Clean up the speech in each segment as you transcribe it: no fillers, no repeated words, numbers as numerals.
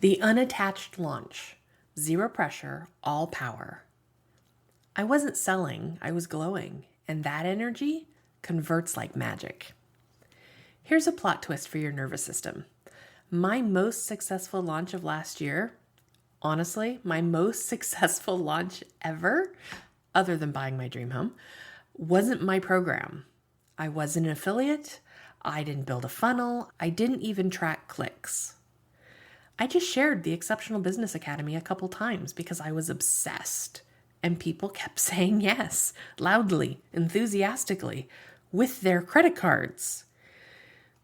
The unattached launch. Zero pressure, all power. I wasn't selling, I was glowing, and that energy converts like magic. Here's a plot twist for your nervous system. My most successful launch of last year, honestly, my most successful launch ever, other than buying my dream home, wasn't my program. I wasn't an affiliate. I didn't build a funnel. I didn't even track clicks. I just shared the Exceptional Business Academy a couple times because I was obsessed. And people kept saying yes, loudly, enthusiastically, with their credit cards.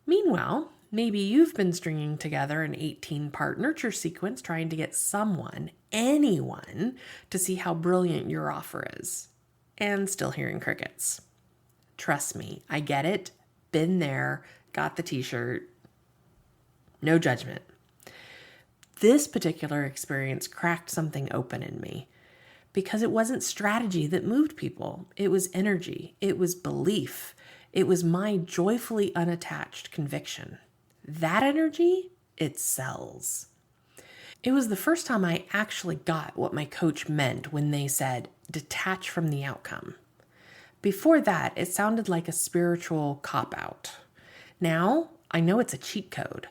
Meanwhile, maybe you've been stringing together an 18-part nurture sequence trying to get someone, anyone, to see how brilliant your offer is. And still hearing crickets. Trust me, I get it. Been there, got the t-shirt. No judgment. This particular experience cracked something open in me because it wasn't strategy that moved people. It was energy. It was belief. It was my joyfully unattached conviction. That energy, it sells. It was the first time I actually got what my coach meant when they said, detach from the outcome. Before that, it sounded like a spiritual cop-out. Now, I know it's a cheat code.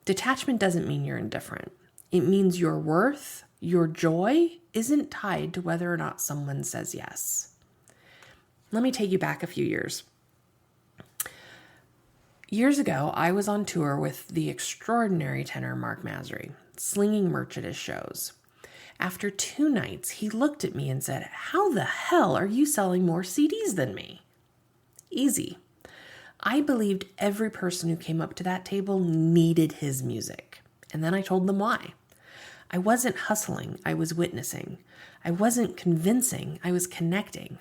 Detachment doesn't mean you're indifferent. It means your worth, your joy, isn't tied to whether or not someone says yes. Let me take you back a few years. Years ago, I was on tour with the extraordinary tenor Mark Masry, slinging merch at his shows. After 2 nights, he looked at me and said, "How the hell are you selling more CDs than me?" Easy. I believed every person who came up to that table needed his music. And then I told them why. I wasn't hustling, I was witnessing. I wasn't convincing, I was connecting.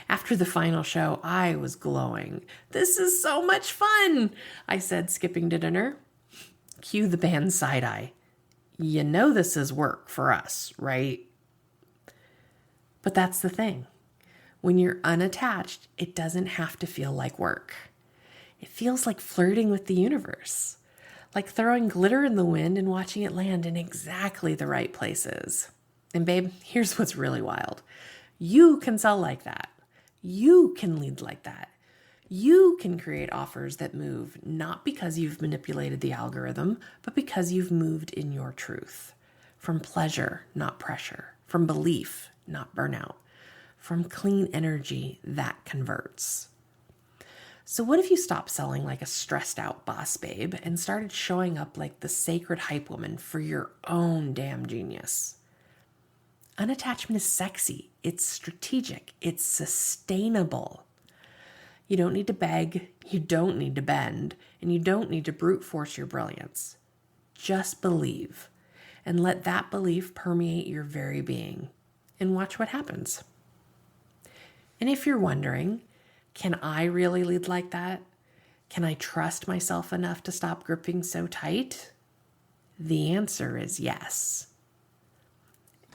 After the final show, I was glowing. "This is so much fun," I said, skipping to dinner. Cue the band's side eye. You know this is work for us, right? But that's the thing. When you're unattached, it doesn't have to feel like work. It feels like flirting with the universe, like throwing glitter in the wind and watching it land in exactly the right places. And babe, here's what's really wild. You can sell like that. You can lead like that. You can create offers that move, not because you've manipulated the algorithm, but because you've moved in your truth. From pleasure, not pressure. From belief, not burnout. From clean energy that converts. So what if you stopped selling like a stressed out boss babe and started showing up like the sacred hype woman for your own damn genius? Unattachment is sexy. It's strategic. It's sustainable. You don't need to beg. You don't need to bend. And you don't need to brute force your brilliance. Just believe. And let that belief permeate your very being. And watch what happens. And if you're wondering, can I really lead like that? Can I trust myself enough to stop gripping so tight? The answer is yes.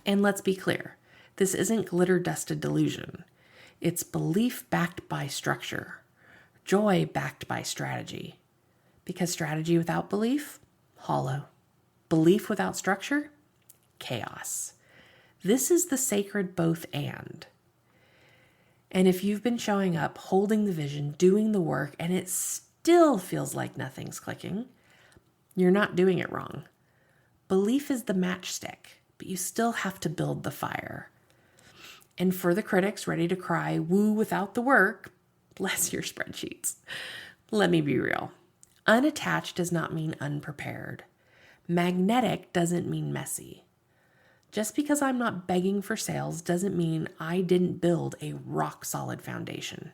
And let's be clear, this isn't glitter-dusted delusion. It's belief backed by structure, joy backed by strategy. Because strategy without belief, hollow. Belief without structure, chaos. This is the sacred both and. And if you've been showing up, holding the vision, doing the work, and it still feels like nothing's clicking, you're not doing it wrong. Belief is the matchstick, but you still have to build the fire. And for the critics ready to cry, woo without the work, bless your spreadsheets. Let me be real. Unattached does not mean unprepared. Magnetic doesn't mean messy. Just because I'm not begging for sales doesn't mean I didn't build a rock-solid foundation.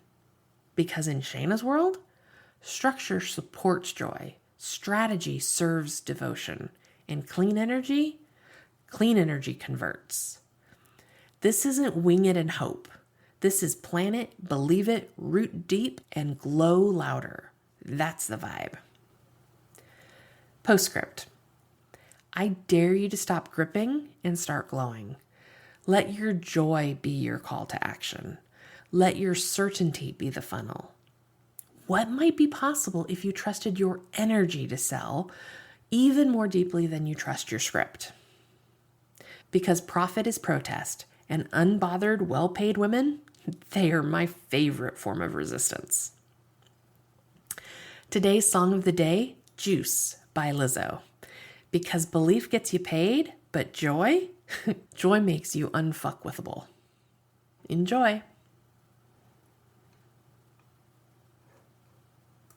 Because in Shayna's world, structure supports joy, strategy serves devotion, and clean energy converts. This isn't wing it and hope. This is plan it, believe it, root deep, and glow louder. That's the vibe. Postscript. I dare you to stop gripping and start glowing. Let your joy be your call to action. Let your certainty be the funnel. What might be possible if you trusted your energy to sell, even more deeply than you trust your script. Because profit is protest, and unbothered, well-paid women, they are my favorite form of resistance. Today's song of the day, Juice by Lizzo. Because belief gets you paid, but joy, joy makes you unfuckwithable. Enjoy.